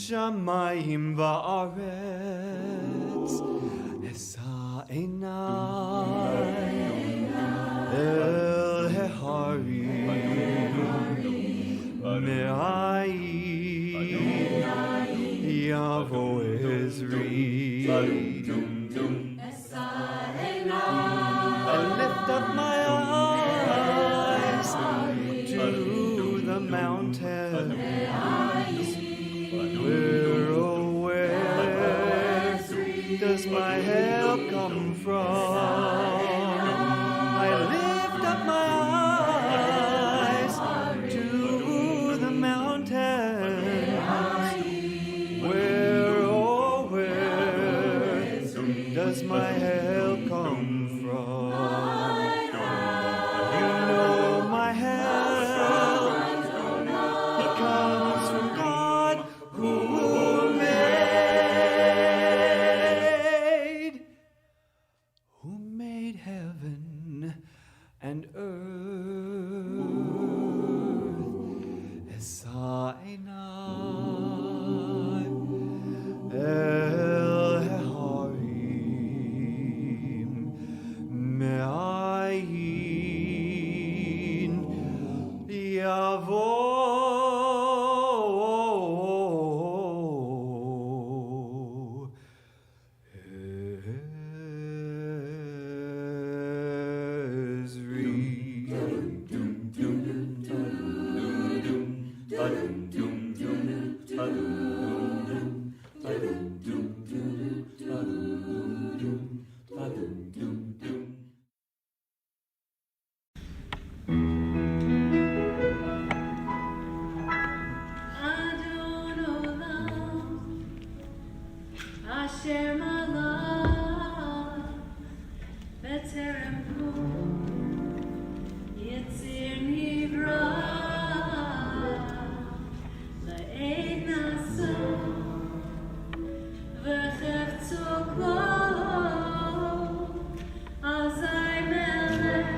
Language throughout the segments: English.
Shamayim va'aretz Esa einai El heharim Me'ayin Yavo Ezri Esa einai I lift up my eyes to the mountain. Where does my help come from? I lift up my eyes to the mountain. Where does my help come from? You know my help, it comes from God who made heaven and earth. Esa einai el heharim me'ayin yavo Azay melech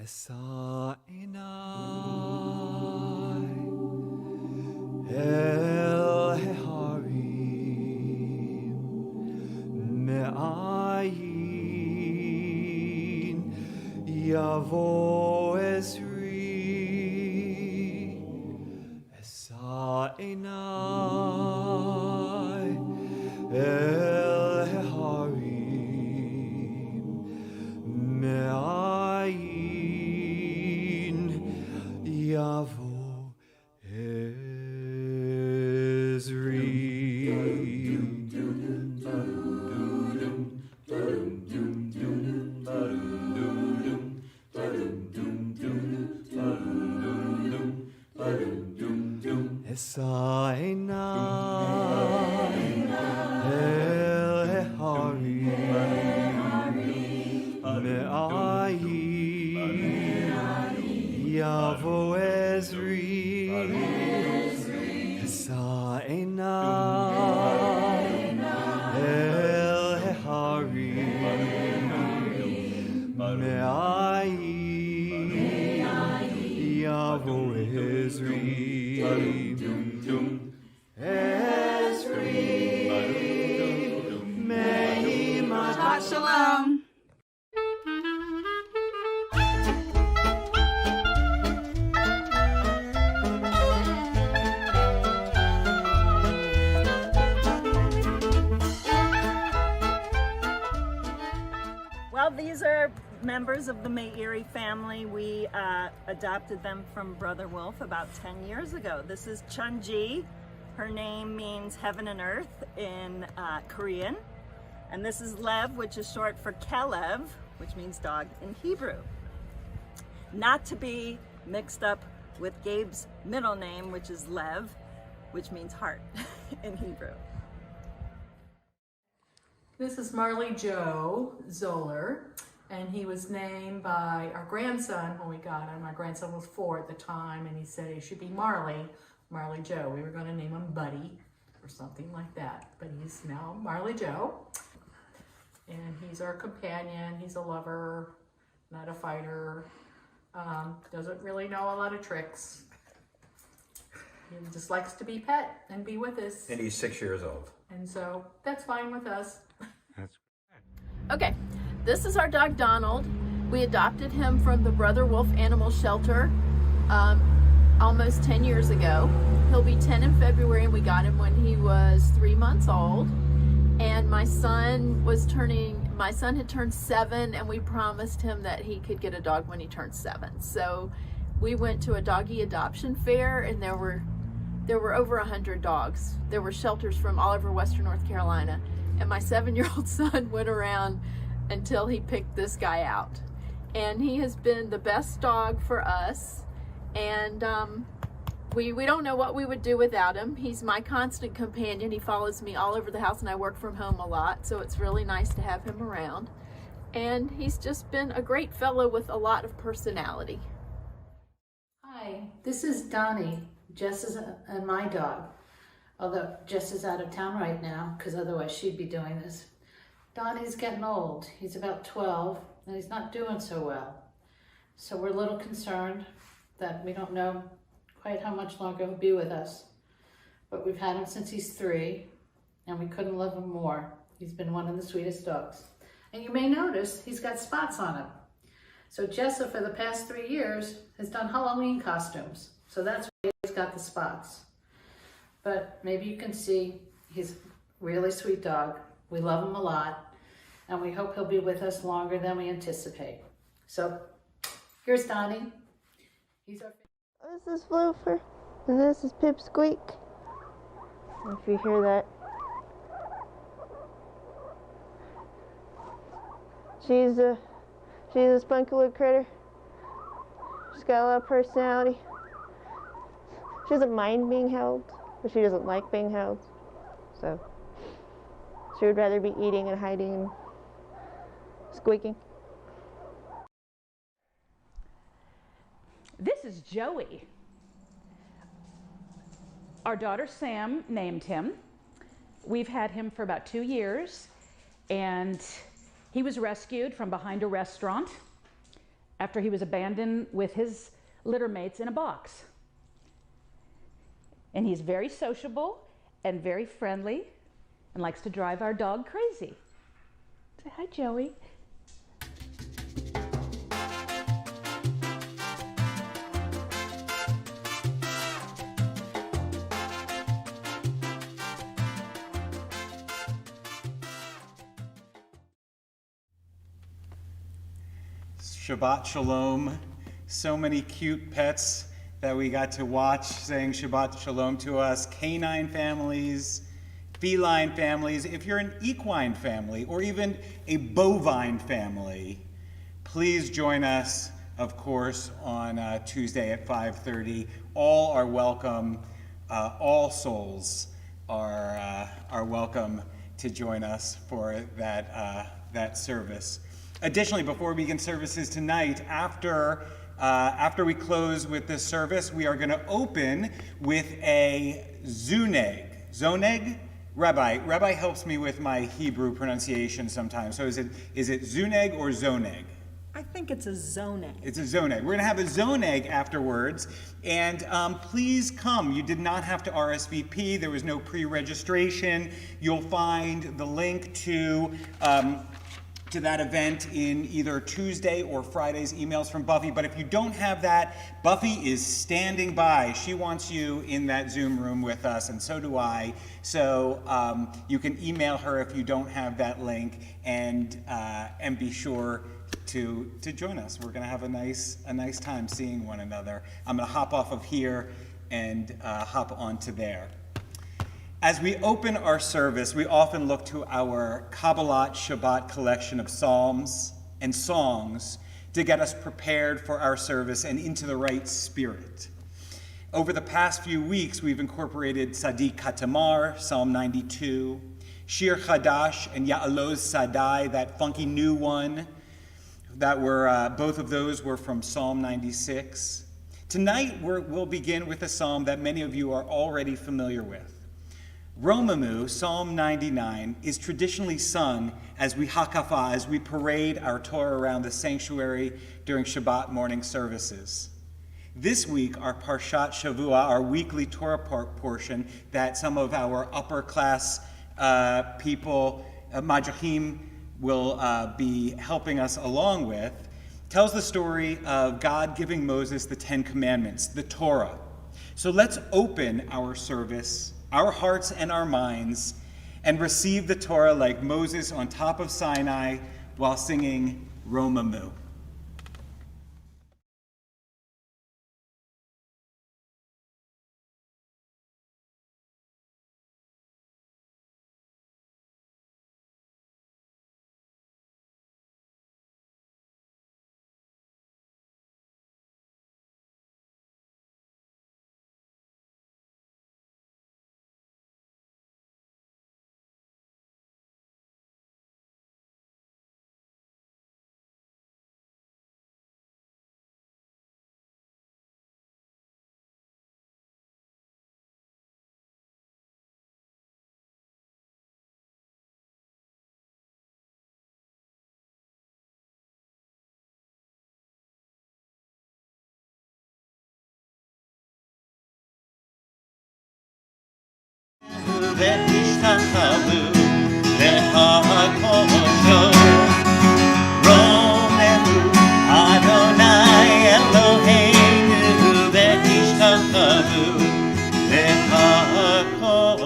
Esa enai el heharim me'ayin yavo ezri. Esa enai el heharim me'ayin yavo ezri. Esa enai el heharim me'ayin yavo ezri. Esa enai el heharim me'ayin yavo ezri. Shabbat shalom. Well, these are members of the Meiri family. We adopted them from Brother Wolf about 10 years ago. This is Chunji. Her name means heaven and earth in Korean. And this is Lev, which is short for Kelev, which means dog in Hebrew. Not to be mixed up with Gabe's middle name, which is Lev, which means heart in Hebrew. This is Marley Joe Zoller, and he was named by our grandson when we got him. Our grandson was 4 at the time, and he said he should be Marley Joe. We were going to name him Buddy or something like that, but he's now Marley Joe. And he's our companion. He's a lover, not a fighter. Doesn't really know a lot of tricks. He just likes to be pet and be with us. And he's 6 years old. And so that's fine with us. Okay, this is our dog Donald. We adopted him from the Brother Wolf Animal Shelter almost 10 years ago. He'll be 10 in February, and we got him when he was 3 months old. And my son had turned 7, and we promised him that he could get a dog when he turned 7. So we went to a doggy adoption fair, and there were over 100 dogs. There were shelters from all over Western North Carolina. And my 7-year-old son went around until he picked this guy out. And he has been the best dog for us. And we don't know what we would do without him. He's my constant companion. He follows me all over the house, and I work from home a lot. So it's really nice to have him around. And he's just been a great fellow with a lot of personality. Hi, this is Donnie, Jess's and my dog. Although Jess is out of town right now, because otherwise she'd be doing this. Donnie's getting old. He's about 12, and he's not doing so well. So we're a little concerned that we don't know quite how much longer he'll be with us. But we've had him since he's 3, and we couldn't love him more. He's been one of the sweetest dogs. And you may notice he's got spots on him. So Jessa, for the past 3 years, has done Halloween costumes. So that's why he's got the spots. But maybe you can see he's a really sweet dog. We love him a lot, and we hope he'll be with us longer than we anticipate. So here's Donnie. He's our This is Floofer, and this is Pipsqueak. If you hear that. She's a spunky little critter. She's got a lot of personality. She doesn't mind being held, but she doesn't like being held. So she would rather be eating and hiding and squeaking. This is Joey. Our daughter Sam named him. We've had him for about 2 years, and he was rescued from behind a restaurant. after he was abandoned with his litter mates in a box. And he's very sociable and very friendly and likes to drive our dog crazy. Say hi, Joey. Shabbat Shalom. So many cute pets that we got to watch saying Shabbat Shalom to us. Canine families, feline families. If you're an equine family or even a bovine family, please join us, of course, on Tuesday at 5:30. All are welcome. All souls are welcome to join us for that service. Additionally, before we begin services tonight, after we close with this service, we are going to open with a zuneg. Zoneg? Rabbi helps me with my Hebrew pronunciation sometimes. So is it zuneg or zoneg? I think it's a zoneg. It's a zoneg. We're going to have a zoneg afterwards. And please come. You did not have to RSVP. There was no pre-registration. You'll find the link to that event in either Tuesday or Friday's emails from Buffy. But if you don't have that, Buffy is standing by. She wants you in that Zoom room with us, and so do I. So you can email her if you don't have that link, and be sure to join us. We're going to have a nice time seeing one another. I'm going to hop off of here and hop onto there. As we open our service, we often look to our Kabbalat Shabbat collection of psalms and songs to get us prepared for our service and into the right spirit. Over the past few weeks, we've incorporated Sadiq Katamar, Psalm 92, Shir Chadash, and Ya'aloz Sadai, that funky new one. Both of those were from Psalm 96. Tonight, we'll begin with a psalm that many of you are already familiar with. Romamu, Psalm 99, is traditionally sung as we hakafa, as we parade our Torah around the sanctuary during Shabbat morning services. This week, our Parshat Shavua, our weekly Torah portion that some of our upper class people, Madrachim, will be helping us along with, tells the story of God giving Moses the 10 Commandments, the Torah. So let's open our service, our hearts and our minds, and receive the Torah like Moses on top of Sinai while singing Romamu. והשתחוו להקודשו רוממו אדוני אלוהינו והשתחוו להקודשו.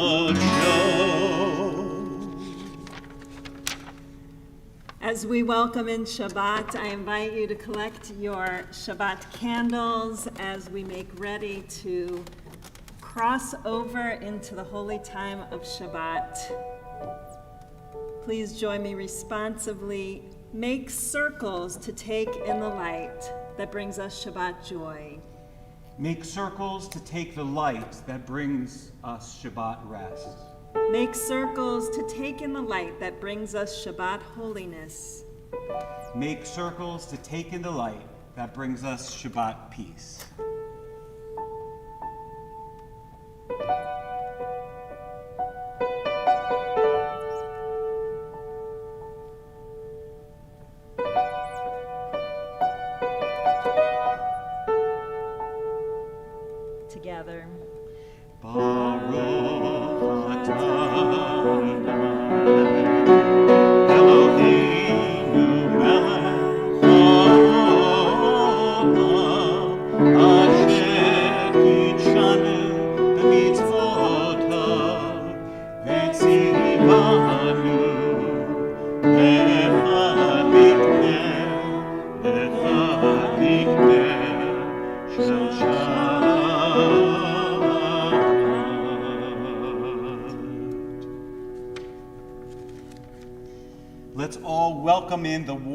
As we welcome in Shabbat, I invite you to collect your Shabbat candles as we make ready to cross over into the holy time of Shabbat. Please join me responsively. Make circles to take in the light that brings us Shabbat joy. Make circles to take the light that brings us Shabbat rest. Make circles to take in the light that brings us Shabbat holiness. Make circles to take in the light that brings us Shabbat peace.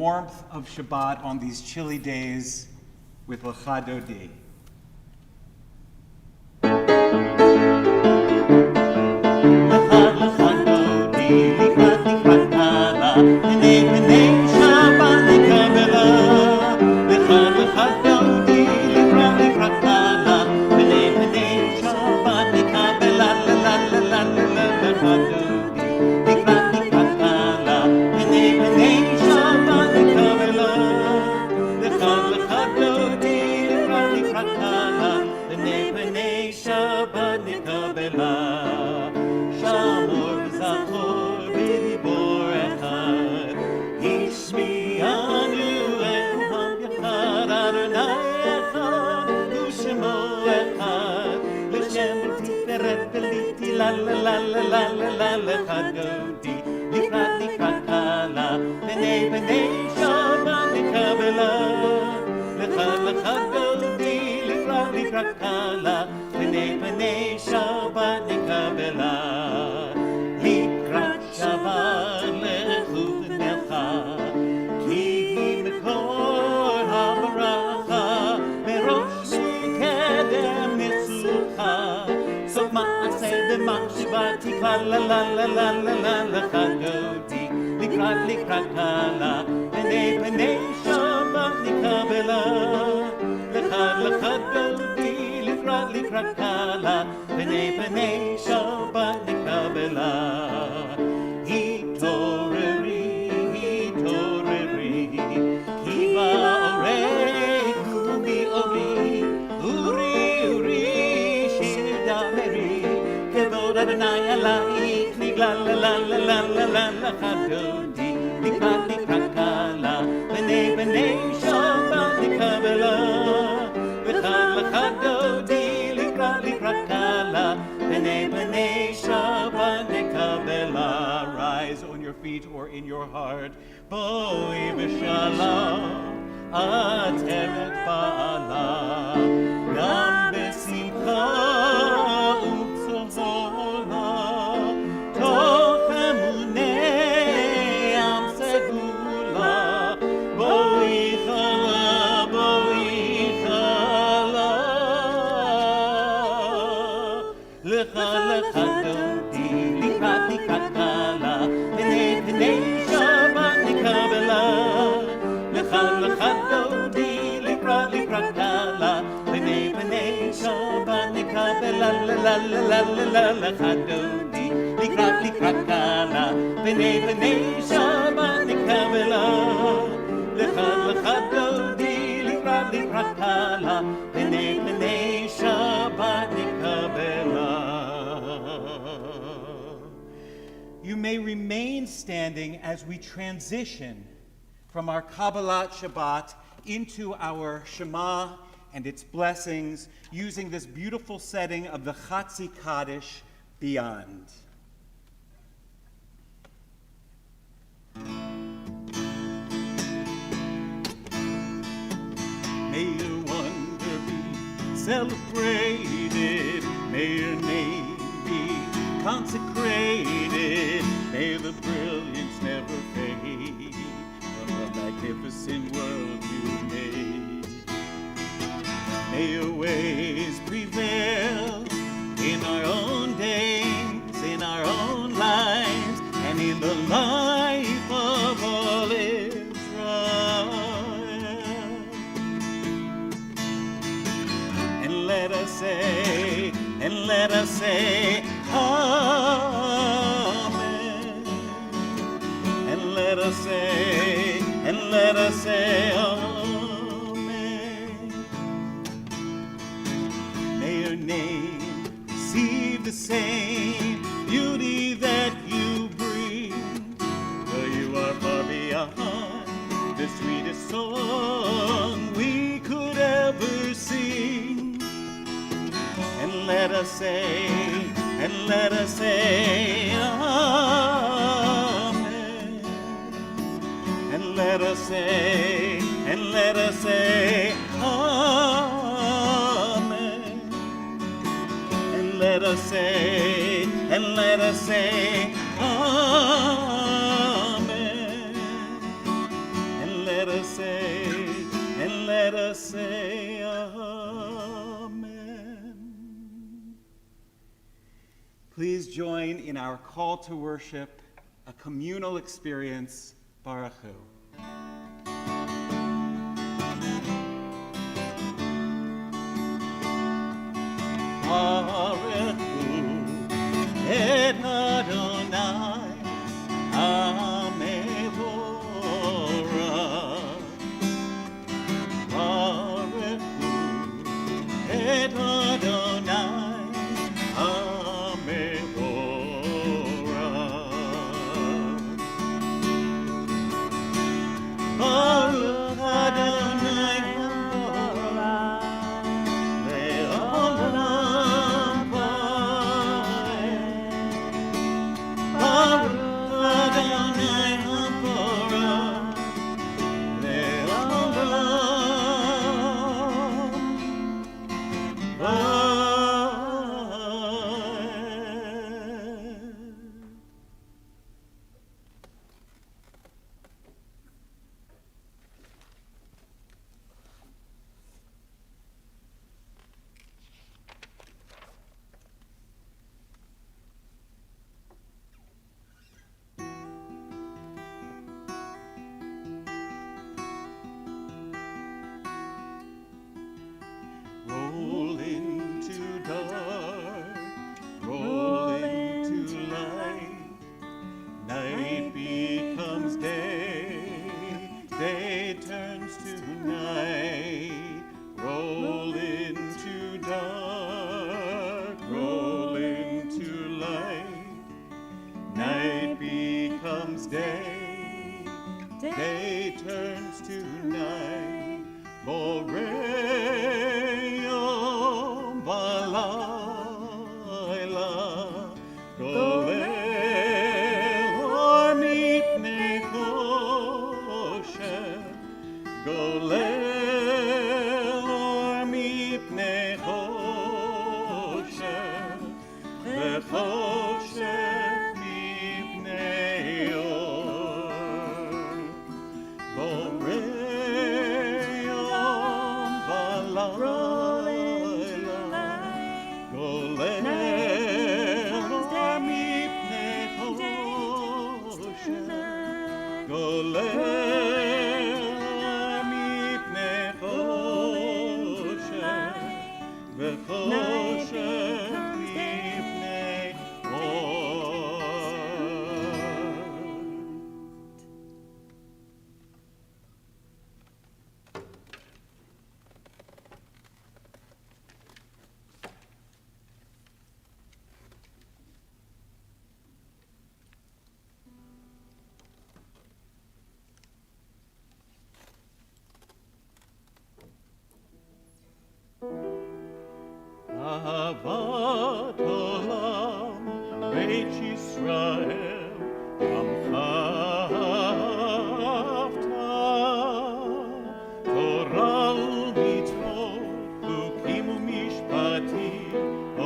warmth of Shabbat on these chilly days with Lecha Dodi. La la la la la la la lecha dodi likrat likrat kala b'nei b'nei Shabbat nikabela lecha lecha dodi likrat likrat kala b'nei b'nei Shabbat nikabela likrat Shabbat lechu v'necha ki mekor habaracha merosh mikedem nitzucha sof ma'aseh b'machshavati kala la la la la la lecha dodi likrat likrat kala b'nei b'nei Shabbat nikabela lecha lecha dodi likrat likrat kala b'nei b'nei Shabbat nikabela hitoreri hitoreri ki ba'orei kubi ori uri uri shidameri kevod Adonai alaich nigla la la la la la la lecha dodi likrat likrat kala b'nei b'nei Shabbat nikabela lecha lecha dodi likrat likrat kala b'nei b'nei Shabbat nikabela. Rise on your feet or in your heart. Boi b'shalom ateret ba'ala gam b'simcha u'tzola toch emunei am segula boi chala lecha lecha dodi likrat likrat kala b'nei b'nei Shabbat nikabela lecha lecha dodi likrat likrat kala b'nei b'nei Shabbat nikabela la la la la la lecha dodi likrat likrat kala b'nei b'nei Shabbat nikabela lecha lecha dodi likrat likrat kala b'nei b'nei Shabbat nikabela. You may remain standing as we transition from our Kabbalat Shabbat into our Shema and its blessings using this beautiful setting of the Chatzi Kaddish beyond. May your wonder be celebrated, may your name be consecrated, may the brilliance never fade of the magnificent world you made. May your ways prevail in our own days, in our own lives, and in the life of all Israel. And let us say, Amen. And let us say, Amen. May your name receive the same beauty that you bring, for you are far beyond the sweetest song we could ever sing. And let us say, Amen. And let us say, Amen. And let us say, Amen. And pray, and let us say Amen. Please join in our call to worship, a communal experience, Baruch Hu. Baruch Hu et Adonai HaMevorach. Baruch Hu et Adonai HaMevorach. Baruch Adonai HaMevorach le'olam va'ed. Baruch Adonai HaMevorach le'olam va'ed. Roll into dark, roll into light. Night becomes day, day turns to night. Roll into dark, roll into light. Night becomes day, day turns to night. Boreom balayla, golel or mipnei choshev, golel or mipnei choshev, v'choshev mipnei or. Boreom balayla, golel or mipnei choshev, golel or mipnei choshev, v'choshev mipnei or. Ahavat olam, Beit Yisrael, Amcha Hafta, Torah u'mitzvot, Chukim u'mishpatim,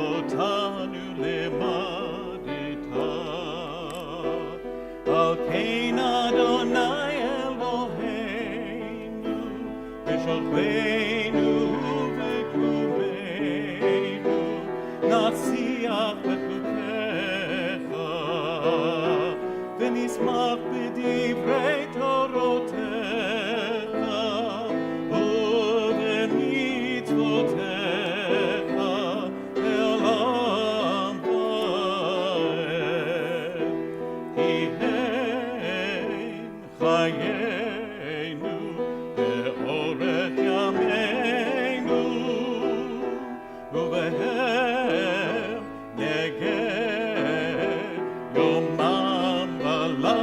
Otanu lemadeta. Al kein Adonai Eloheinu, B'shochveinu v'kumeinu, Natziach b'chukecha, v'nismach b'divrei Torotecha, u'b'mitzvotecha, le'olam va'ed. Ki hein chayenu, ve'orech yameinu, u'behem neged yomam v'layla.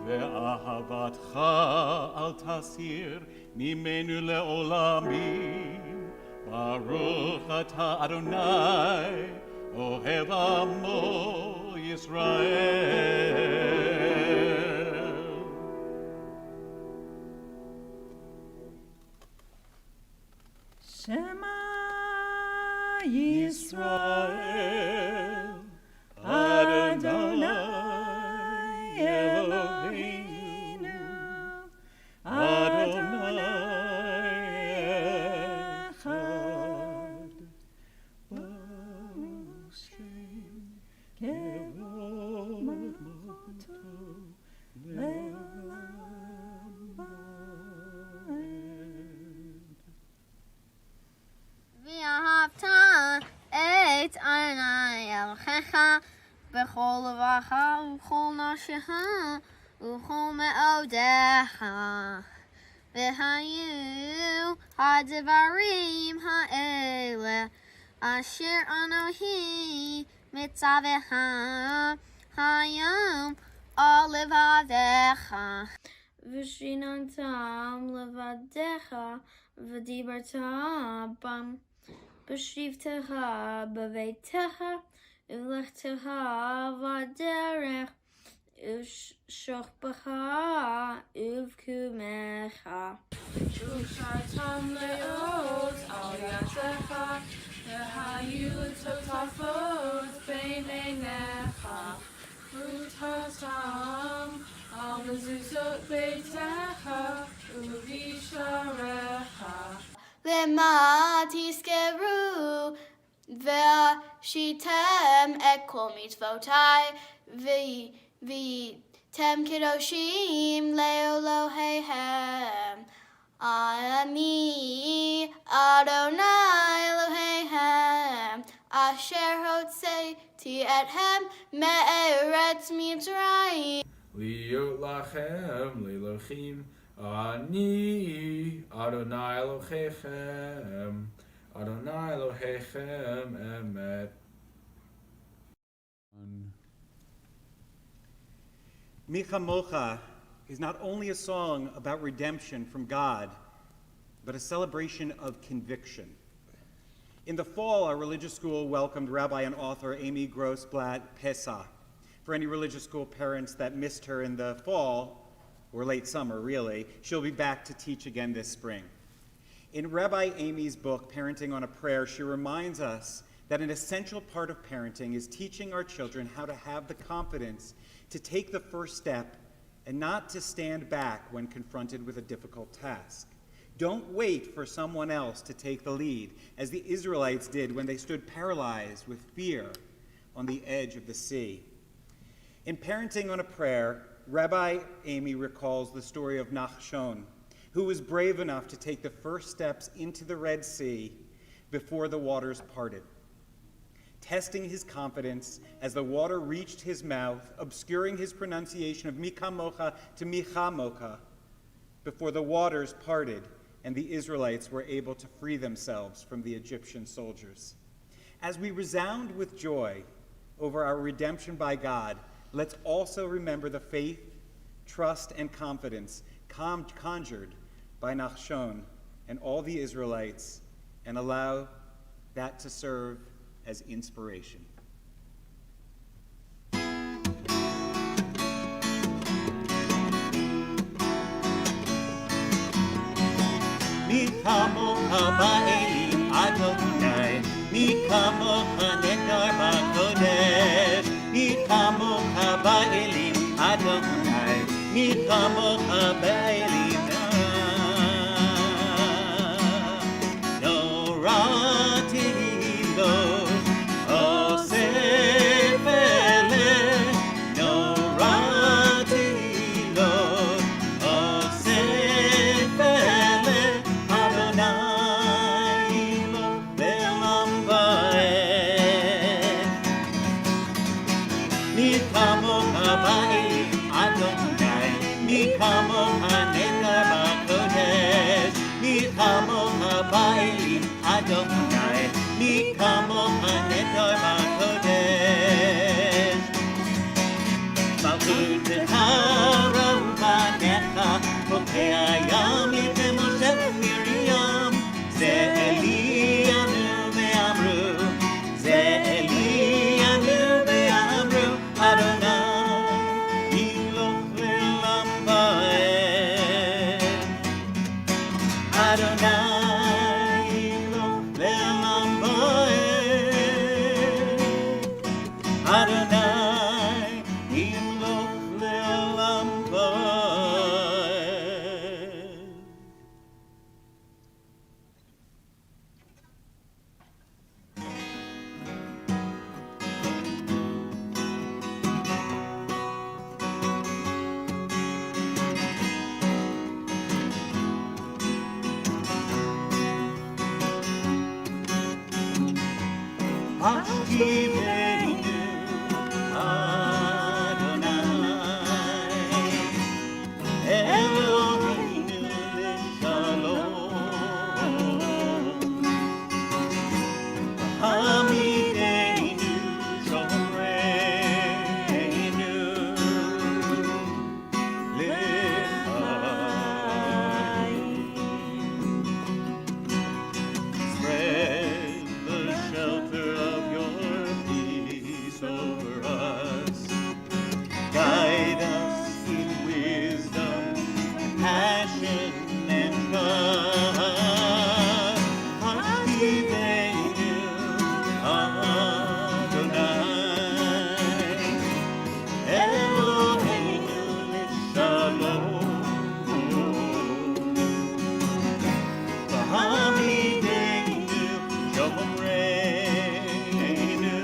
Ve'ahavatcha al tasir mimenu le'olamim. Baruch ata Adonai, ohev amo Yisrael. Shema Yisrael, Adonai Elohim. Eloheinu, Adonai Echad, Baruch Shem Kevod Moto Le'olam Vaed. ואהבת את עיני אלוהיך בכל לבבך ובכל נפשך ובכל מאודיך. והיו הדברים האלה אשר אנוכי מצווך היום על לבביך. ושיננתם לבדיך ודיברת בם בשבתך בביתך ובלכתך בדרך ובשוכבך ובקומך. ושרתם לאות על ידך והיו טוטפות בין עיניך ותרתם על מזוזות ביתך ובשעריך. למה תזכרו ועשיתם את כל מצוותיי והייתם קדושים לאלוהיהם. אני אדוני אלוהיהם אשר הוצאתי אתכם מארץ מצרים. להיות לכם לאלוהים, אני אדוני אלוהיכם, אדוני אלוהיכם אמת. Mi Chamocha is not only a song about redemption from God, but a celebration of conviction. In the fall, our religious school welcomed Rabbi and author Amy Grossblatt Pesa. For any religious school parents that missed her in the fall, or late summer really, she'll be back to teach again this spring. In Rabbi Amy's book, Parenting on a Prayer, she reminds us that an essential part of parenting is teaching our children how to have the confidence to take the first step and not to stand back when confronted with a difficult task. Don't wait for someone else to take the lead, as the Israelites did when they stood paralyzed with fear on the edge of the sea. In Parenting on a Prayer, Rabbi Amy recalls the story of Nachshon, who was brave enough to take the first steps into the Red Sea before the waters parted. Testing his confidence as the water reached his mouth, obscuring his pronunciation of Mikamocha to Michamocha, before the waters parted and the Israelites were able to free themselves from the Egyptian soldiers. As we resound with joy over our redemption by God, let's also remember the faith, trust, and confidence conjured by Nachshon and all the Israelites, and allow that to serve as inspiration. Mi kamocha ba'elim Adonai, mi kamocha nekar ba'kodesh, mi kamocha ba'elim Adonai, mi kamocha ba'elim no rati lo osef eleh, no rati lo osef eleh. Mi kamocha ba'elim Adonai, mi kamocha nekar ba'kodesh, mi kamocha ba'elim Adonai, mi kamocha nekar ba'kodesh. Malchutecha ra'uvanecha, pokei hayam litem Moshe u'Miriam, ze Eli anu ve'amru, ze Eli anu ve'amru, Adonai iloch le'olam vaed. Adonai iloch le'olam vaed. Hashivenu Adonai Eloheinu L'Shalom Hamidenu Shomreinu Spread the shelter of your peace over us. Guide us in wisdom, passion, and trust. Hashivenu Adonai Eloheinu L'Shalom Hamidenu Shomreinu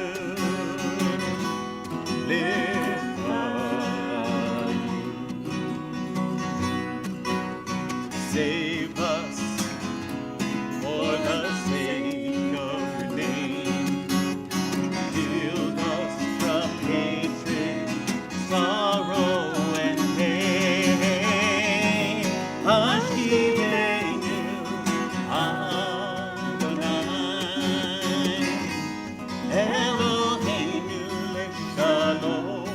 L'Ephraim. Save us for the sake of your name. Shield us from hatred, sorrow, and pain. Hashivenu Adonai Eloheinu L'Shalom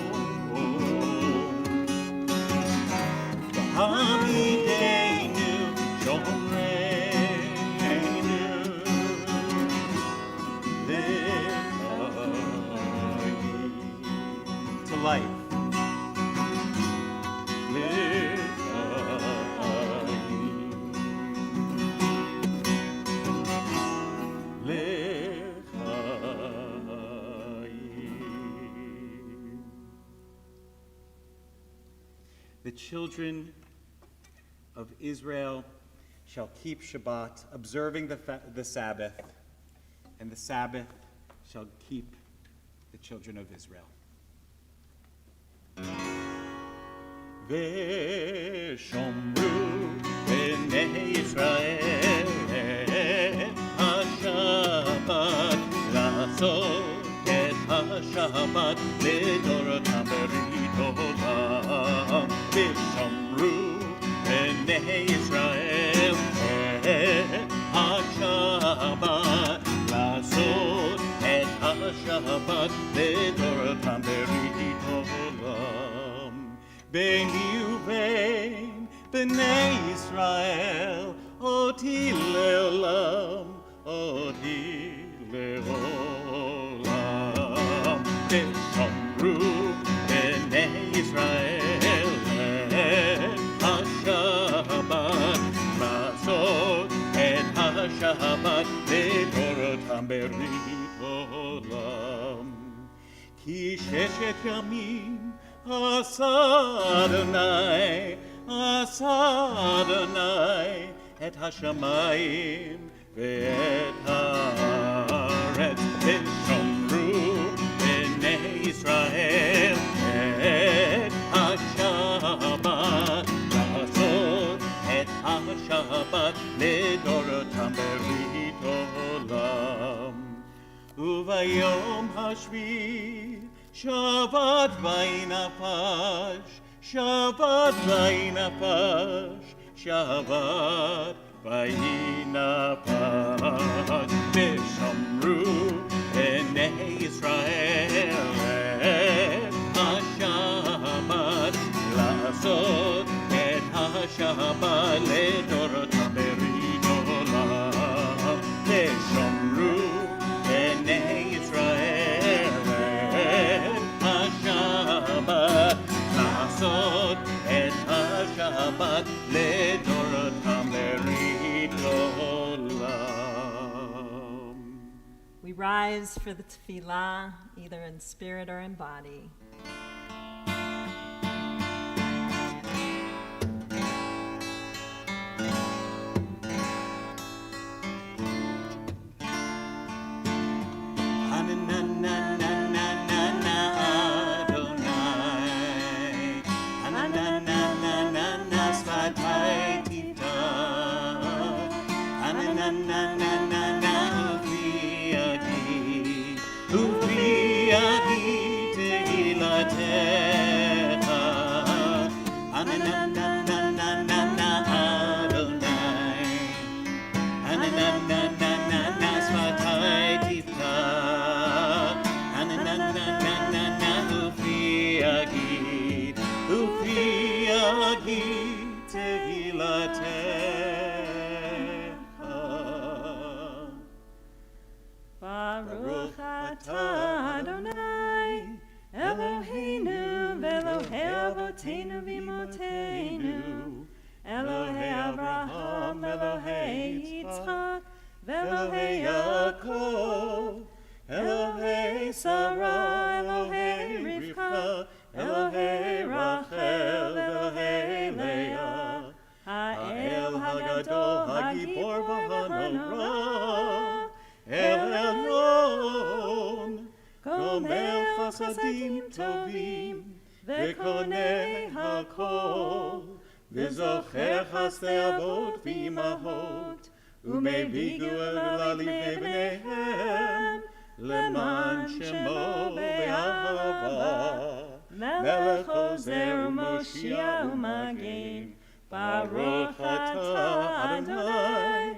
Hamidenu Shomreinu L'Ephraim. To life. The children of Israel shall keep Shabbat, observing the Sabbath, and the Sabbath shall keep the children of Israel. V'shomru b'nei Yisrael ha-Shabbat la'asot et ha-Shabbat le'dorotam berit olam. V'shomru b'nei Yisrael ha-Shabbat la'asot et ha-Shabbat le'dorotam berit olam. B'ni u'bein b'nei Yisrael oti le'olam, oti le'olam. V'shomru b'nei Yisrael ha-Shabbat la'asot et ha-Shabbat le'dorotam berit olam. Ki sheshet yamim Asa Adonai et hashamayim ve'et haaretz. V'shomru b'nei Yisrael et ha-Shabbat la'asot et ha-Shabbat le'dorotam berit olam. Uvayom hashvi Shabbat vaynapash, Shabbat vaynapash, Shabbat vaynapash. V'shomru b'nei Yisrael ha-Shabbat la'asot et ha-Shabbat le'dorotam berit olam. V'shomru b'nei Yisrael ha-Shabbat la'asot et ha-Shabbat le'dorotam berit olam. We rise for the tefillah, either in spirit or in body. Ufi היא תהילתך. Baruch atah Adonai, Eloheinu v'Elohei Avotenu v'Imotenu, Elohei Avraham, Elohei Yitzchak, v'Elohei Yaakov, Elohei Sarah, Elohei Rivka, Elohei Rachel, Elohei Leah, Ha'el Hagadol, Hagibor v'Hanora, El Elyon, Gomel Chasadim Tovim, V'konei Hakol, V'zocher Chasdei Avot v'Imahot, U'mevii Geula Livnei Bneihem, Leman Shemo V'Ahava, Melech Ozer U'Moshiach U'Magen, Baruch atah Adonai,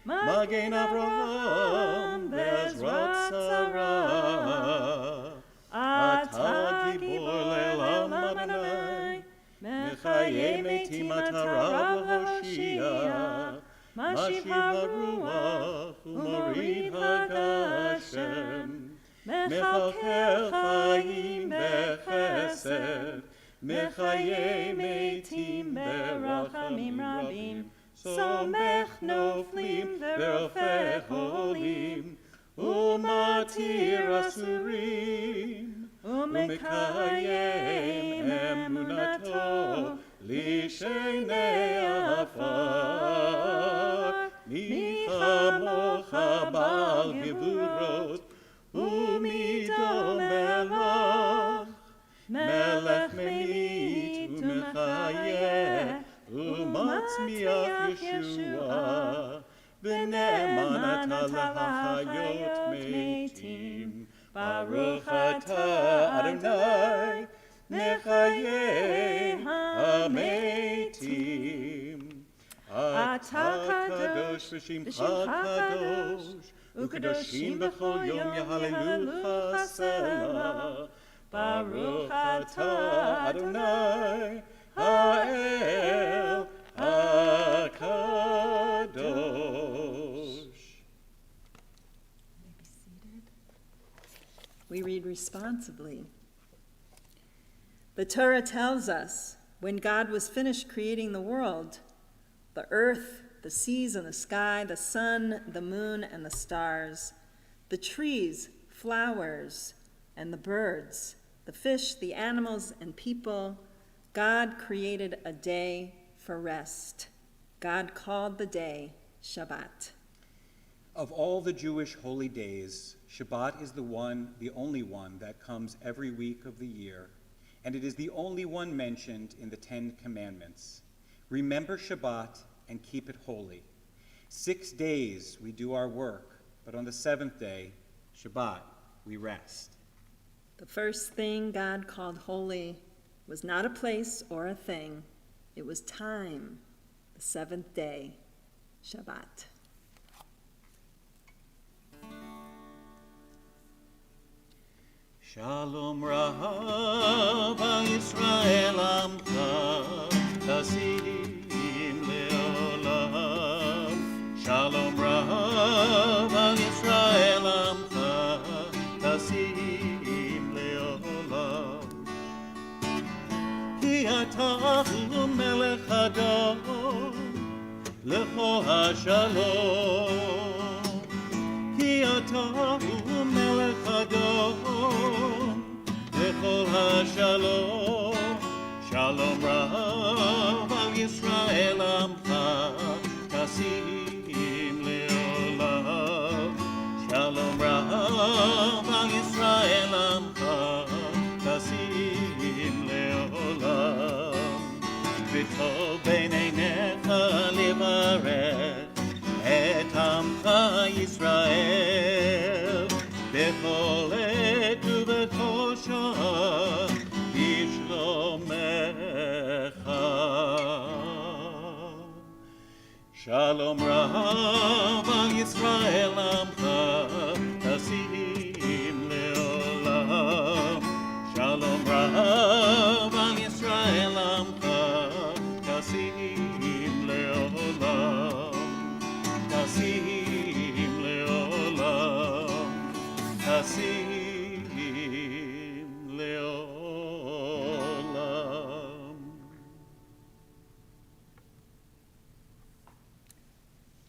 Magen Avraham, Bezrat Sarah, Atah Gibor Le'olam Adonai, Mechayei Metim Atah Rav Hoshia, Mashiv HaRuach U'Morid HaGashem, Mechalkel Chaim Bechesed, Mechayei Metim Berachamim Rabim, Somech Noflim Verofeh Holim, Umatir Asurim, Umekayem Emunato, Lishenei Afar, Michamocha Bal Gevurot, Umidol Melach, Melech Memit Umechayeh, Umatzmiach Yeshua, V'ne'eman atah l'chayot meitim, Baruch atah Adonai, Mechayei ha'meitim. Atah kadosh v'shimcha kadosh, U'kadoshim b'chol yom yahalelucha selah. Baruch atah Adonai, Ha'el HaKadosh. Be seated. We read responsibly. The Torah tells us when God was finished creating the world, the earth, the seas and the sky, the sun, the moon and the stars, the trees, flowers, and the birds, the fish, the animals, and people, God created a day for rest. God called the day Shabbat. Of all the Jewish holy days, Shabbat is the only one that comes every week of the year, and it is the only one mentioned in the 10 Commandments. Remember Shabbat and keep it holy. 6 days we do our work, but on the 7th day, Shabbat, we rest. The first thing God called holy was not a place or a thing. It was time, the 7th day, Shabbat. Shalom Rav al Yisrael Amcha, Tasim Leolam. Shalom Rav al Yisrael Amcha, Tasim Leolam. Ki atah Melech Hador, Lecho HaShalom. Ki atah Melech Hador, Lecho HaShalom. Shalom Rav al Yisrael Amcha, Tasim Leolam. Shalom Rav al Yisrael Amcha, Tasim Leolam. V'tov b'neinecha livarech et Amcha Yisrael, b'chol עת ובכל שעה בשלומך. Shalom Rav al Yisrael Amcha, Tasim Leolam. Shalom Rav al Yisrael Amcha, Tasim leolam, tasim leolam, tasim leolam.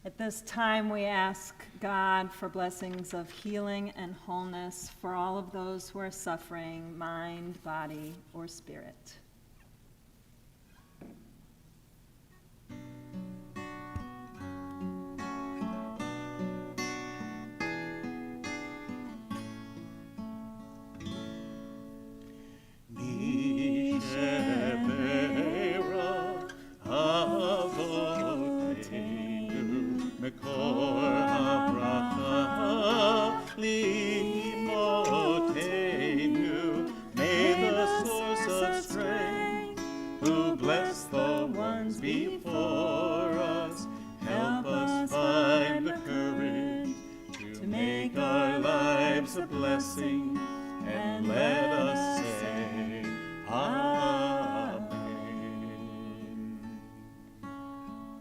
At this time, we ask God for blessings of healing and wholeness for all of those who are suffering, mind, body, or spirit. May the source of strength, who bless the ones before us, help us find the courage to make our lives a blessing, and let us say, Amen.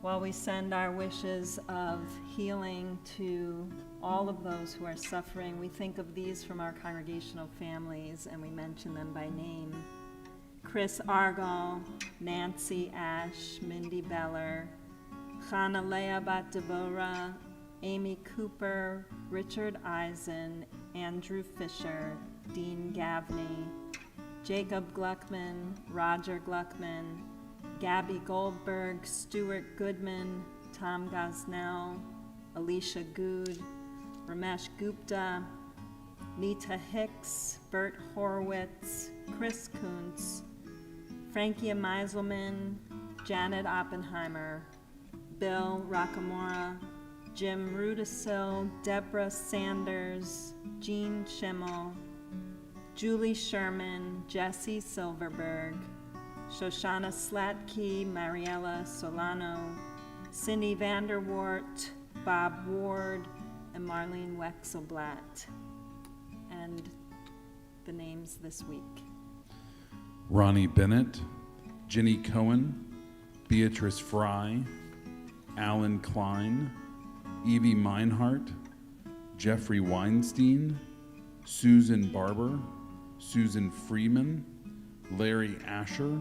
While we send our wishes of healing to all of those who are suffering, we think of these from our congregational families and we mention them by name. Chris Argall, Nancy Ash, Mindy Beller, Chana Leah Bat Deborah, Amy Cooper, Richard Eisen, Andrew Fisher, Dean Gavney, Jacob Gluckman, Roger Gluckman, Gabby Goldberg, Stuart Goodman, Tom Gosnell, Alicia Good, Ramesh Gupta, Nita Hicks, Bert Horowitz, Chris Kuntz, Frankie Meiselman, Janet Oppenheimer, Bill Rockamora, Jim Rudisil, Deborah Sanders, Jean Schimmel, Julie Sherman, Jesse Silverberg, Shoshana Slatke, Mariella Solano, Cindy Vanderwart, Bob Ward, and Marlene Wexelblatt. And the names this week. Ronnie Bennett, Jenny Cohen, Beatrice Fry, Alan Klein, Evie Meinhardt, Jeffrey Weinstein, Susan Barber, Susan Freeman, Larry Asher,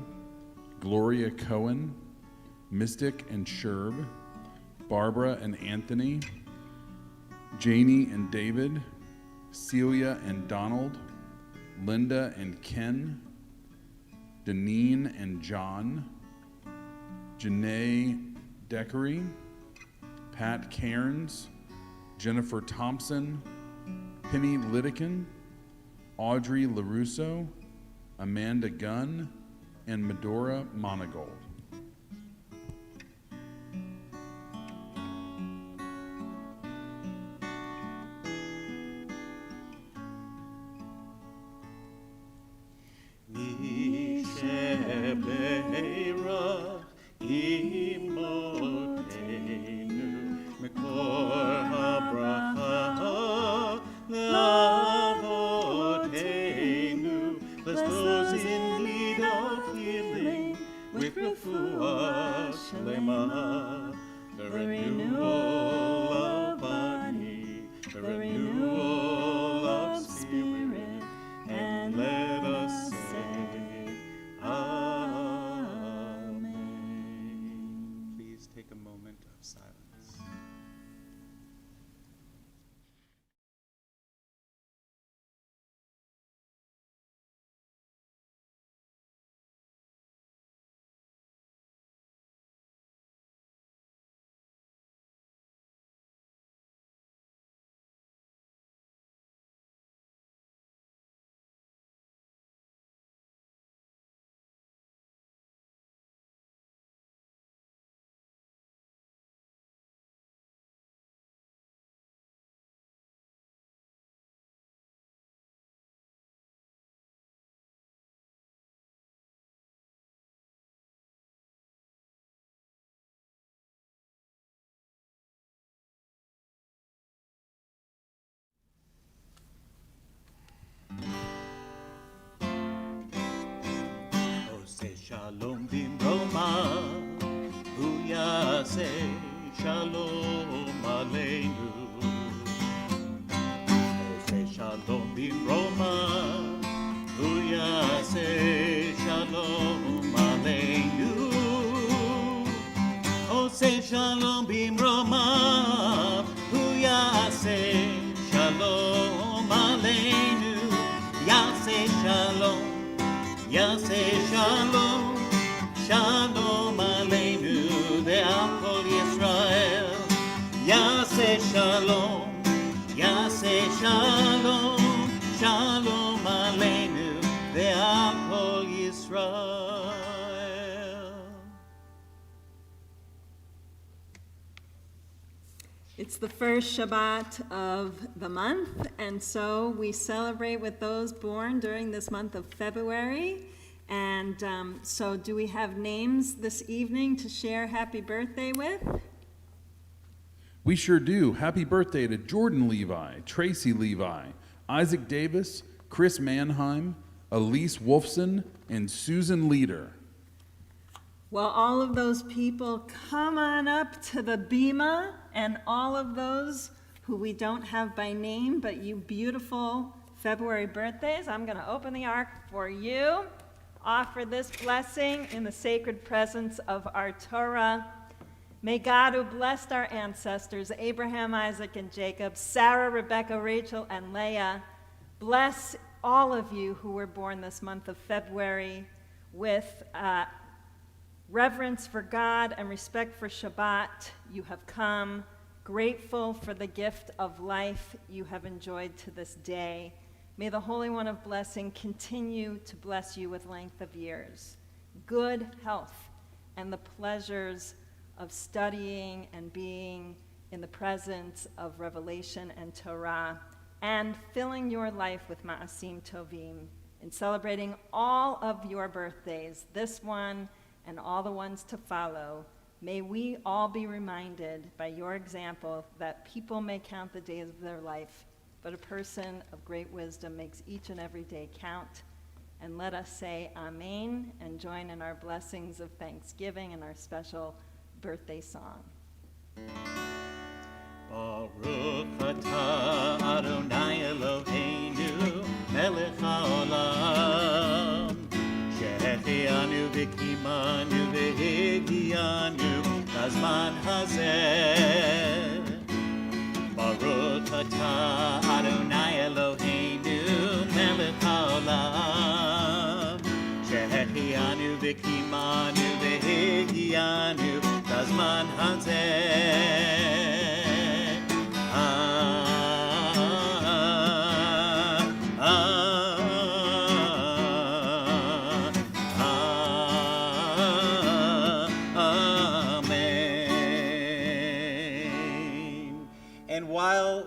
Gloria Cohen, Mystic and Sherb, Barbara and Anthony, Janie and David, Celia and Donald, Linda and Ken, Deneen and John, Janae Deckery, Pat Cairns, Jennifer Thompson, Penny Lidikin, Audrey LaRusso, Amanda Gunn, and Medora Monagold. Shalom bimroma, shalom aleinu. Ose shalom b'roma, hu yaseh shalom aleinu. Ose shalom b'roma, hu yaseh shalom aleinu. Yaseh shalom, yaseh shalom, shalom aleinu ve'al kol Yisrael. Yaseh shalom, yaseh shalom, shalom aleinu ve'al kol Yisrael. It's the first Shabbat of the month, and so we celebrate with those born during this month of February. And so do we have names this evening to share happy birthday with? We sure do. Happy birthday to Jordan Levi, Tracy Levi, Isaac Davis, Chris Mannheim, Elise Wolfson, and Susan Leader. Well, all of those people, come on up to the bima, and all of those who we don't have by name, but you beautiful February birthdays, I'm going to open the ark for you. Offer this blessing in the sacred presence of our Torah. May God, who blessed our ancestors, Abraham, Isaac, and Jacob, Sarah, Rebecca, Rachel, and Leah, bless all of you who were born this month of February with reverence for God and respect for Shabbat. You have come grateful for the gift of life you have enjoyed to this day. May the Holy One of Blessing continue to bless you with length of years, good health, and the pleasures of studying and being in the presence of revelation and Torah, and filling your life with ma'asim tovim, in celebrating all of your birthdays, this one and all the ones to follow. May we all be reminded by your example that people may count the days of their life, but a person of great wisdom makes each and every day count. And let us say Amen and join in our blessings of thanksgiving and our special birthday song. Baruch atah Adonai Eloheinu melech haolam שהחיינו וקיימנו והגיענו לזמן הזה. ברוך אתה אדוני אלוהינו מלך העולם שהחיינו וקיימנו והגיענו לזמן הזה.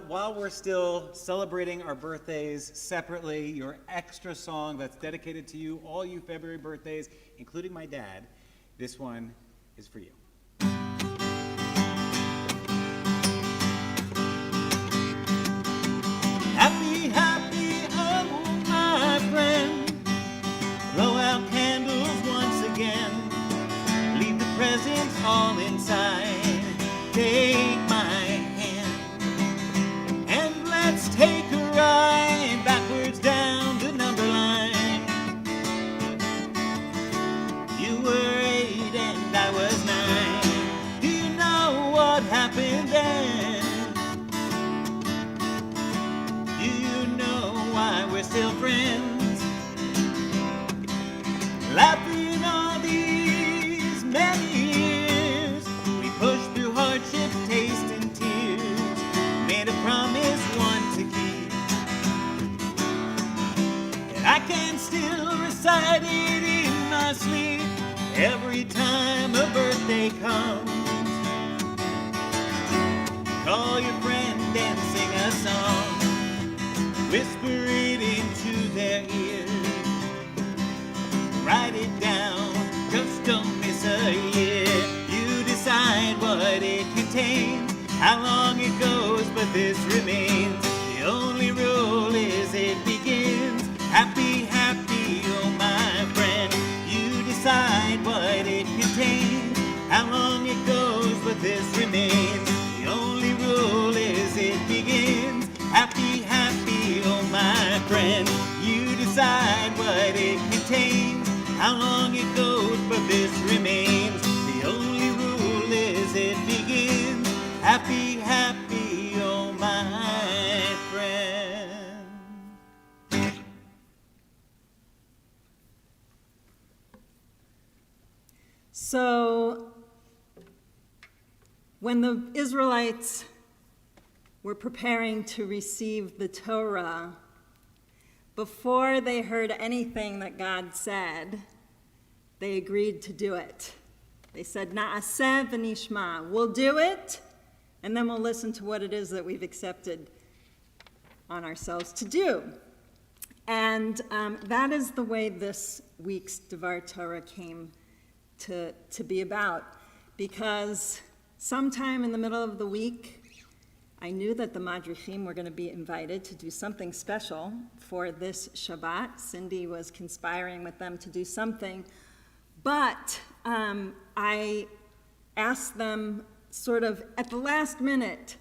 While we're still celebrating our birthdays separately, your extra song that's dedicated to you, all you February birthdays, including my dad, this one is for you. Happy, happy, oh my friend, blow out candles once again, leave the presents all inside, take my let's take a ride backwards down the number line. You were 8 and I was 9. Do you know what happened then? Do you know why we're still friends? Laughing all these many years, we pushed through hardship, taste and tears, made a promise to keep, and I can still recite it in my sleep every time a birthday comes. Call your friend and sing a song, whisper it into their ears, write it down, just don't miss a year. You decide what it contains, how long it goes, but this remains. The only rule is it begins. Happy, happy, oh my friend. You decide what it contains, how long it goes, but this remains. happy, happy, oh my friend. So, when the Israelites were preparing to receive the Torah, before they heard anything that God said, they agreed to do it. They said, Na'aseh v'nishma, we'll do it, and then we'll listen to what it is that we've accepted on ourselves to do. And that is the way this week's Devar Torah came to be about, because sometime in the middle of the week, I knew that the Madrichim were going to be invited to do something special for this Shabbat. Cindy was conspiring with them to do something, but I asked them sort of at the last minute,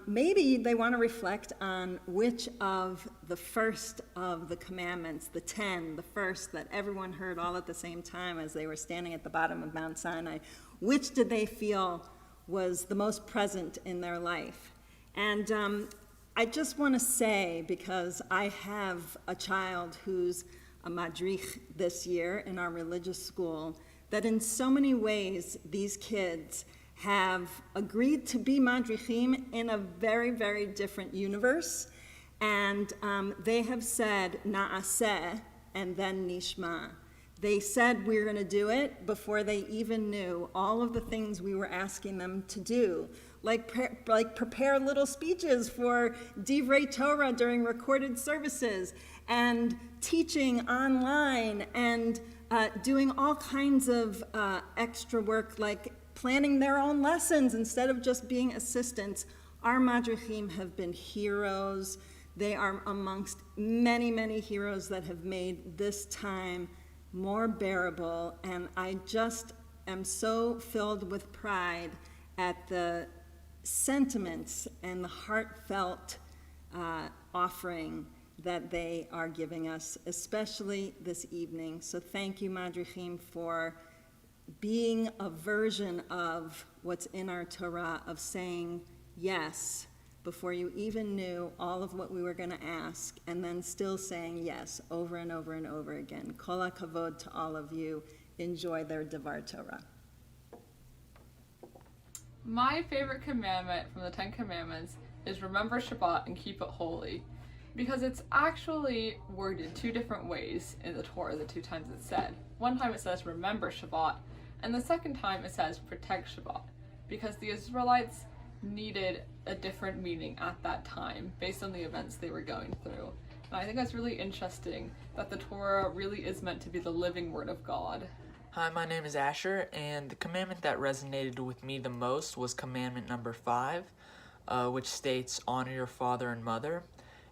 maybe they want to reflect on which of the first of the commandments, the 10, the first that everyone heard all at the same time as they were standing at the bottom of Mount Sinai, which did they feel was the most present in their life? And I just want to say, because I have a child who's a madrich this year in our religious school, that in so many ways these kids have agreed to be madrichim in a very, very different universe. And they have said na'aseh and then nishma. They said we're going to do it before they even knew all of the things we were asking them to do, like prepare little speeches for Divrei Torah during recorded services, and teaching online, and doing all kinds of extra work, like planning their own lessons instead of just being assistants. Our madrichim have been heroes. They are amongst many, many heroes that have made this time more bearable, and I just am so filled with pride at the sentiments and the heartfelt offering that they are giving us, especially this evening. So thank you, Madrichim, for being a version of what's in our Torah, of saying yes before you even knew all of what we were going to ask, and then still saying yes over and over and over again. Kol hakavod to all of you. Enjoy their Devar Torah. My favorite commandment from the 10 Commandments is remember Shabbat and keep it holy, because it's actually worded two different ways in the Torah, the two times it's said. One time it says remember Shabbat, and the second time it says protect Shabbat, because the Israelites needed a different meaning at that time based on the events they were going through. And I think that's really interesting, that the Torah really is meant to be the living word of God. Hi, my name is Asher, and the commandment that resonated with me the most was commandment number 5, which states, honor your father and mother.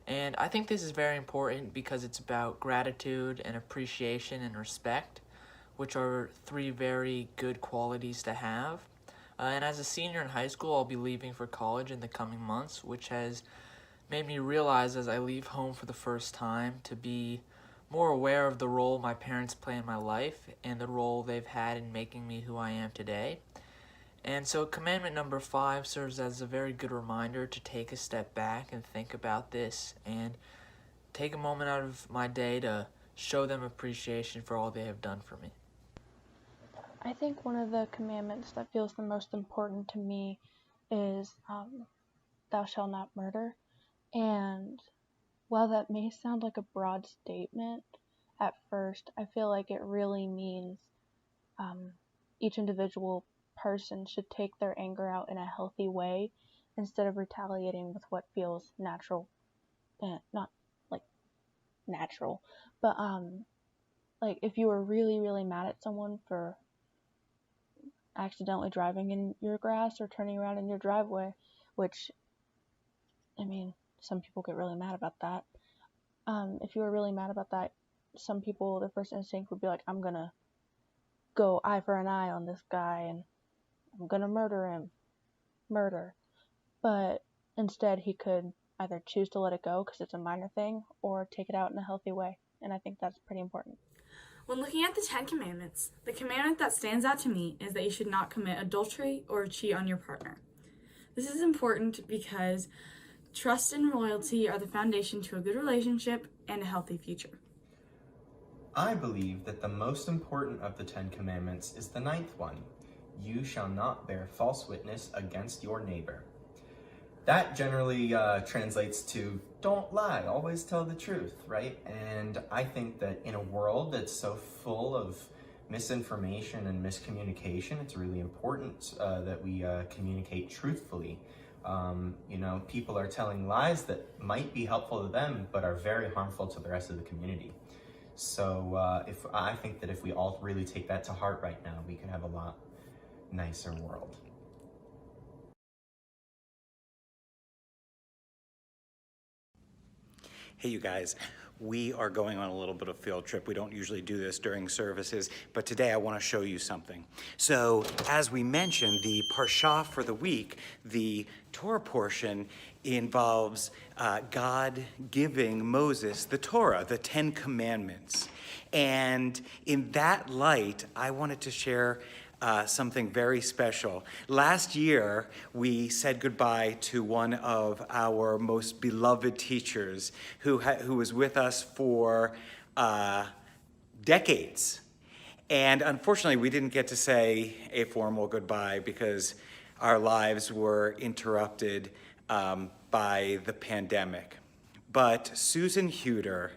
And I think this is very important because it's about gratitude and appreciation and respect, which are 3 very good qualities to have. And as a senior in high school, I'll be leaving for college in the coming months, which has made me realize as I leave home for the first time to be more aware of the role my parents play in my life and the role they've had in making me who I am today. And so commandment number 5 serves as a very good reminder to take a step back and think about this and take a moment out of my day to show them appreciation for all they have done for me. I think one of the commandments that feels the most important to me is thou shalt not murder. And while that may sound like a broad statement at first, I feel like it really means each individual person should take their anger out in a healthy way instead of retaliating with what feels natural. Not like natural, but like if you were really, really mad at someone for accidentally driving in your grass or turning around in your driveway, which, I mean, some people get really mad about that. If you were really mad about that, some people, their first instinct would be like, I'm gonna go eye for an eye on this guy and I'm gonna murder him. Murder. But instead he could either choose to let it go because it's a minor thing or take it out in a healthy way. And I think that's pretty important. When looking at the 10 Commandments, the commandment that stands out to me is that you should not commit adultery or cheat on your partner. This is important because trust and loyalty are the foundation to a good relationship and a healthy future. I believe that the most important of the 10 Commandments is the 9th one. You shall not bear false witness against your neighbor. That generally translates to don't lie, always tell the truth, right? And I think that in a world that's so full of misinformation and miscommunication, it's really important that we communicate truthfully. People are telling lies that might be helpful to them, but are very harmful to the rest of the community. So I think that if we all really take that to heart right now, we could have a lot nicer world. Hey, you guys. We are going on a little bit of field trip. We don't usually do this during services, but today I want to show you something. So, as we mentioned, the Parsha for the week, the Torah portion, involves God giving Moses the Torah, the 10 Commandments. And in that light, I wanted to share something very special. Last year, we said goodbye to one of our most beloved teachers who was with us for decades. And unfortunately, we didn't get to say a formal goodbye because our lives were interrupted by the pandemic. But Susan Huter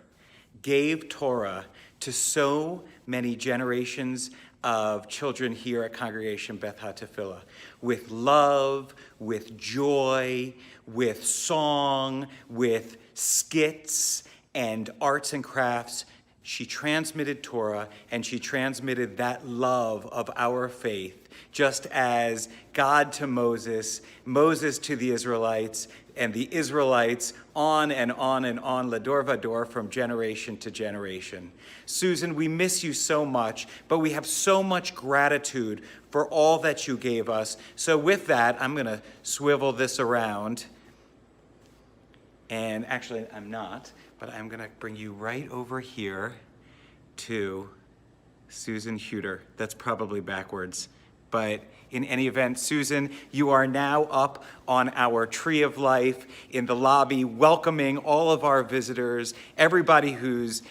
gave Torah to so many generations of children here at Congregation Beth HaTefillah, with love, with joy, with song, with skits and arts and crafts. She transmitted Torah, and she transmitted that love of our faith, just as God to Moses, Moses to the Israelites, and the Israelites on and on and on, Lador Vador, from generation to generation. Susan, we miss you so much, but we have so much gratitude for all that you gave us. So with that, I'm going to swivel this around. And actually, I'm not, but I'm going to bring you right over here to Susan Huter. That's probably backwards. But in any event, Susan, you are now up on our Tree of Life in the lobby, welcoming all of our visitors, everybody who's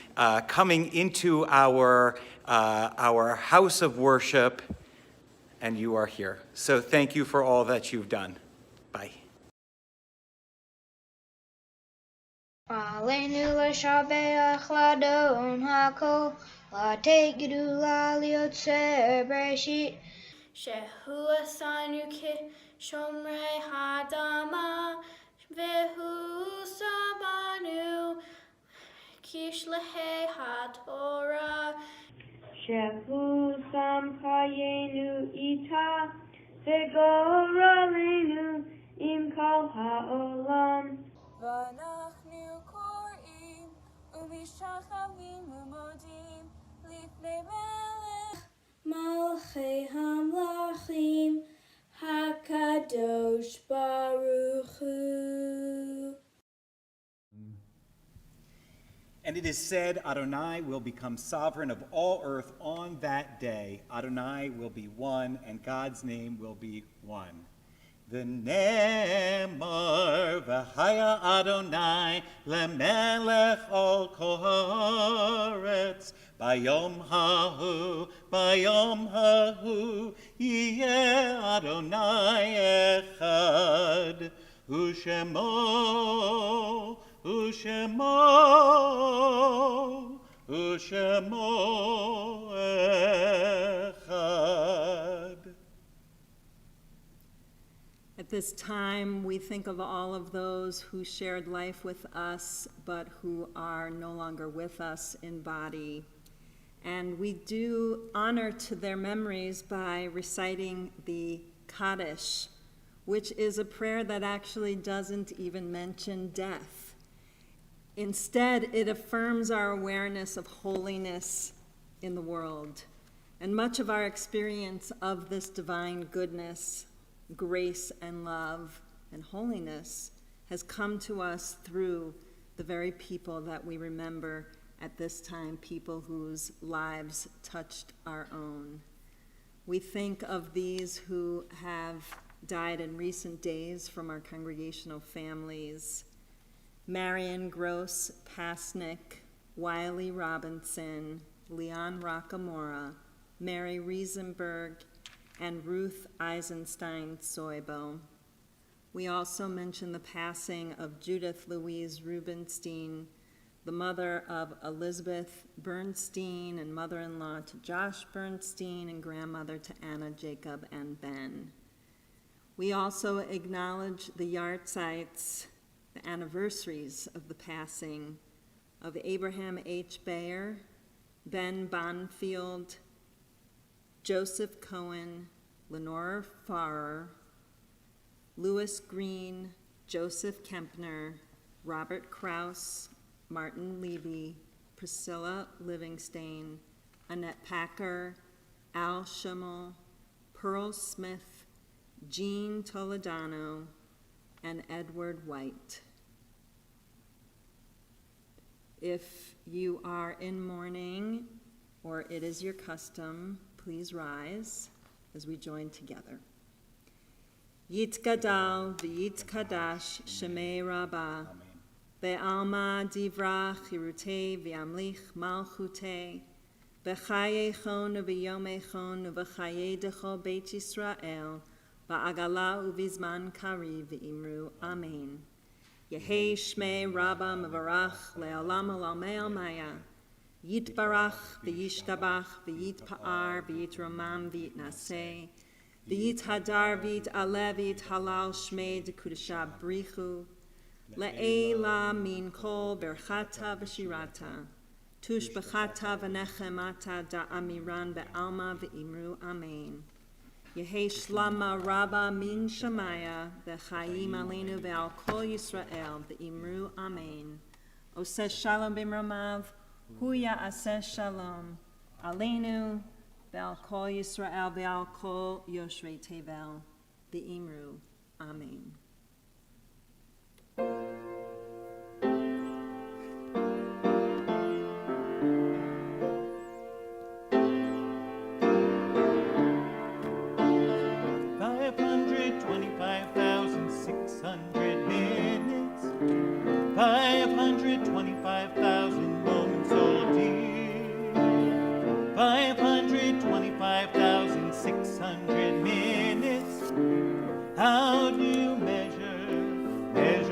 coming into our house of worship, and you are here. So thank you for all that you've done. Bye. Aleinu l'shabeach ladon hakol, la'tegidu la'liotzer bereshit, shehu asanu kishomrei hadama, vehu sabanu kishlehei haTorah. Shehu samchayenu ita, vegoralenu im kol ha'olam. ואנחנו קוראים ומשתחווים ומודים לפני מלך מלכי המלכים הקדוש ברוך הוא. And it is said, Adonai will become sovereign of all earth on that day. Adonai will be one, and God's name will be one. V'nemar v'haya Adonai lemelech al kol haaretz bayom hahu yeh Adonai echad u'shemo echad. At this time, we think of all of those who shared life with us, but who are no longer with us in body. And we do honor to their memories by reciting the Kaddish, which is a prayer that actually doesn't even mention death. Instead, it affirms our awareness of holiness in the world. And much of our experience of this divine goodness, grace and love and holiness has come to us through the very people that we remember at this time, people whose lives touched our own. We think of these who have died in recent days from our congregational families: Marion Gross Pasnick, Wiley Robinson, Leon Rockamora, Mary Riesenberg, and Ruth Eisenstein Soibo. We also mention the passing of Judith Louise Rubenstein, the mother of Elizabeth Bernstein and mother-in-law to Josh Bernstein and grandmother to Anna, Jacob, and Ben. We also acknowledge the yahrzeits, the anniversaries of the passing of Abraham H. Bayer, Ben Bonfield, Joseph Cohen, Lenore Farrer, Louis Green, Joseph Kempner, Robert Krause, Martin Levy, Priscilla Livingston, Annette Packer, Al Schimmel, Pearl Smith, Jean Toledano, and Edward White. If you are in mourning, or it is your custom, please rise as we join together. Yitgadal v'yitkadash shemei Rabbah, ve'alma divra chirutei v'amlich malchutei, v'chayechon v'yomechon v'chayedecho beit Yisrael, v'agala uvizman kari v'imru amen. Yehei shmei Rabbah mevarach le'olam olamei almaya, yitbarach v'yishtabach v'yitpa'ar v'yitramam v'yitnaseh, v'yithadar v'yit'aleh v'yithalal shmei dekudesha brichu, le'ela min kol berchata v'shirata, tushbechata v'nechemata da'amiran be'alma v'imru amen. Yehei shlama Rabbah min Shemaya v'chayim aleinu ve'al kol Yisrael v'imru amen. Oseh shalom b'mromav, huya aseh shalom aleinu ve'al kol Yisrael ve'al kol Yoshvei Tevel v'imru amen. Minutes, 525,000 moments, oh dear. 525,600 minutes. How do you measure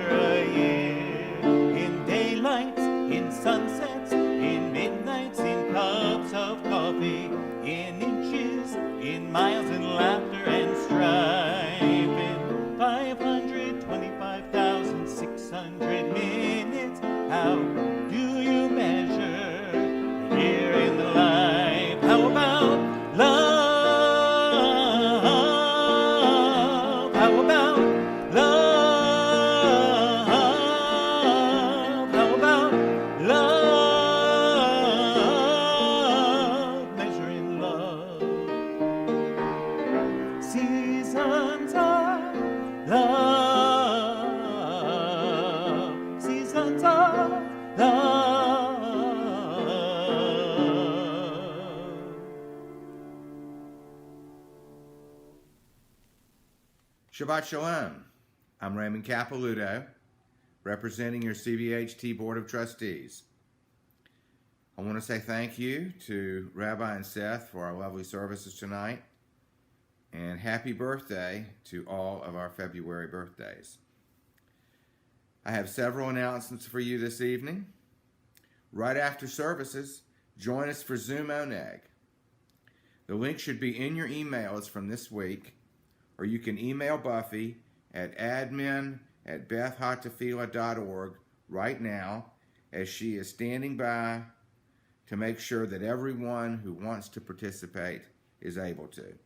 a year? In daylights, in sunsets, in midnights, in cups of coffee, in inches, in miles, in laughter and strife. In 525,600 minutes. How do you measure a year in the life? How about love? How about love? How about love? Measuring love. Seasons of love. Seasons of love. Shabbat Shalom. I'm Raymond Capilouto, representing your CBHT Board of Trustees. I want to say thank you to Rabbi and Seth for our lovely services tonight, and happy birthday to all of our February birthdays. I have several announcements for you this evening. Right after services, join us for Zoom Oneg. The link should be in your emails from this week, or you can email Buffy at admin@bethhatafila.org right now, as she is standing by to make sure that everyone who wants to participate is able to.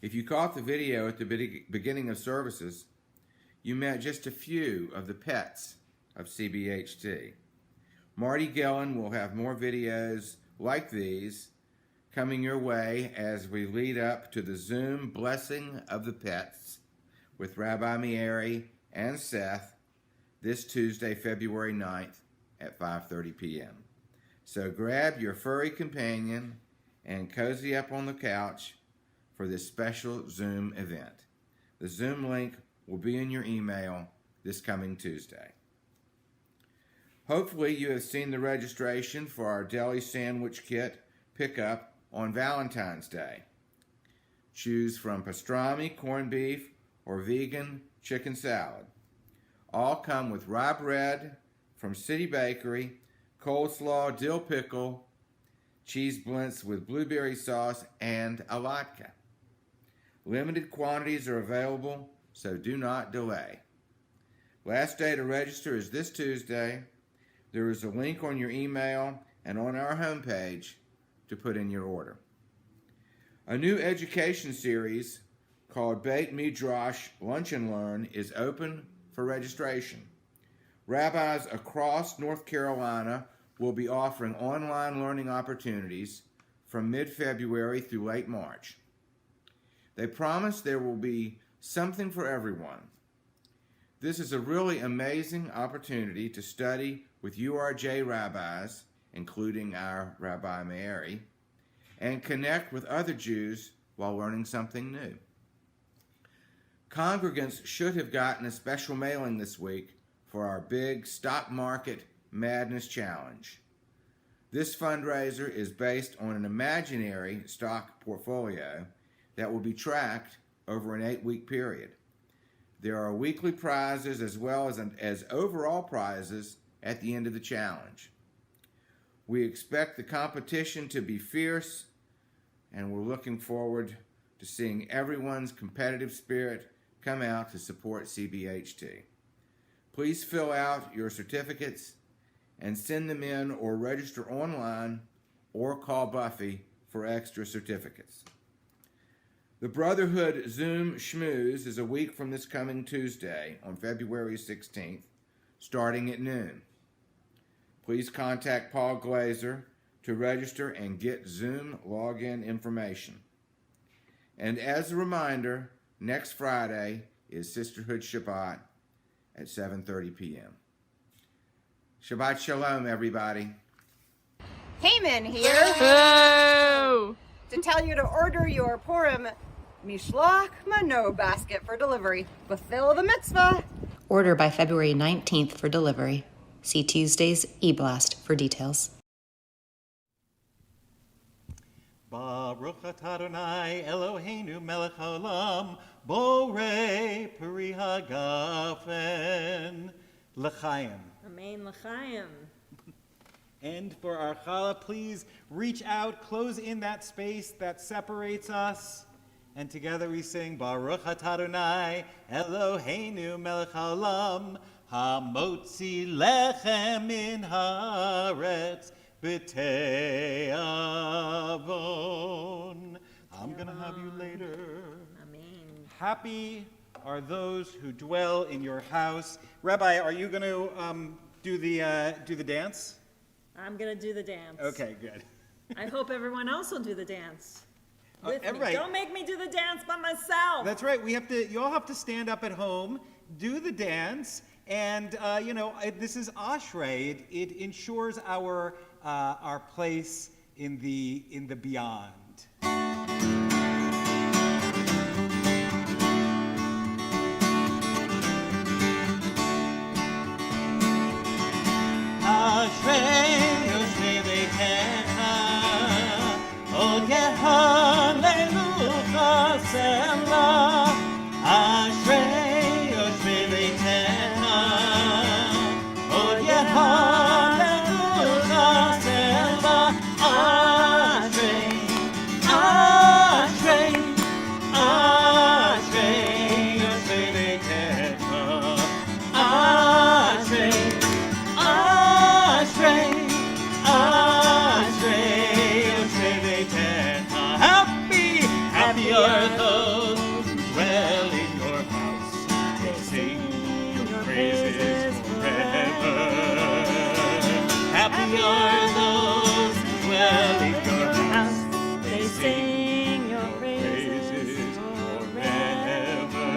If you caught the video at the beginning of services, you met just a few of the pets of CBHT. Marty Gillen will have more videos like these coming your way as we lead up to the Zoom Blessing of the Pets with Rabbi Mieri and Seth this Tuesday, February 9th at 5:30 p.m. So grab your furry companion and cozy up on the couch for this special Zoom event. The Zoom link will be in your email this coming Tuesday. Hopefully you have seen the registration for our deli sandwich kit pickup on Valentine's Day. Choose from pastrami, corned beef, or vegan chicken salad. All come with rye bread from City Bakery, coleslaw, dill pickle, cheese blintz with blueberry sauce, and a latke. Limited quantities are available, so do not delay. Last day to register is this Tuesday. There is a link on your email and on our homepage to put in your order. A new education series called Beit Midrash Lunch and Learn is open for registration. Rabbis across North Carolina will be offering online learning opportunities from mid-February through late March. They promise there will be something for everyone. This is a really amazing opportunity to study with URJ rabbis, including our Rabbi Mary, and connect with other Jews while learning something new. Congregants should have gotten a special mailing this week for our big Stock Market Madness Challenge. This fundraiser is based on an imaginary stock portfolio that will be tracked over an 8-week period. There are weekly prizes as well as overall prizes at the end of the challenge. We expect the competition to be fierce, and we're looking forward to seeing everyone's competitive spirit come out to support CBHT. Please fill out your certificates and send them in or register online or call Buffy for extra certificates. The Brotherhood Zoom Schmooze is a week from this coming Tuesday on February 16th, starting at noon. Please contact Paul Glazer to register and get Zoom login information. And as a reminder, next Friday is Sisterhood Shabbat at 7:30 p.m. Shabbat Shalom, everybody. Heyman here. Boo! To tell you to order your Purim Mishloach Mano basket for delivery. Fulfill the mitzvah. Order by February 19th for delivery. See Tuesday's e-blast for details. Baruch atah Adonai Eloheinu melech haolam borei peri hagafen l'chaim. Amen, l'chaim. And for our challah, please reach out, close in that space that separates us, and together we sing Baruch atah Adonai Eloheinu melech haolam hamotzi lechem min haaretz b'tei avon. I'm going to have you later. Amen. Happy are those who dwell in your house. Rabbi, are you going to do the dance? I'm going to do the dance. Okay, good. I hope everyone else will do the dance with me. Right. Don't make me do the dance by myself. That's right. You all have to stand up at home, do the dance, and this is Ashrei. It ensures our place in the beyond. Ashrei Yoshvei Beitecha, Od Yehalelu Chasela. Ashrei Yoshvei Beitecha, Od Yehalelu Chasela. Ashrei, Ashrei, Ashrei Yoshvei Beitecha. Ashrei. Happy are those who dwell in your house. They sing your praises forever. Happy are those who dwell in your house. They sing your praises forever.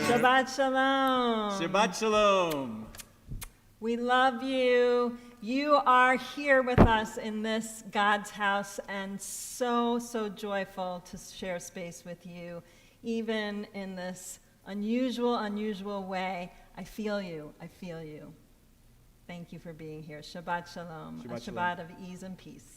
Shabbat Shalom. Shabbat Shalom. We love you. you are here with us in this God's house, and so joyful to share space with you, even in this unusual way. I feel you. Thank you for being here. Shabbat shalom. Shabbat A Shabbat of ease and peace.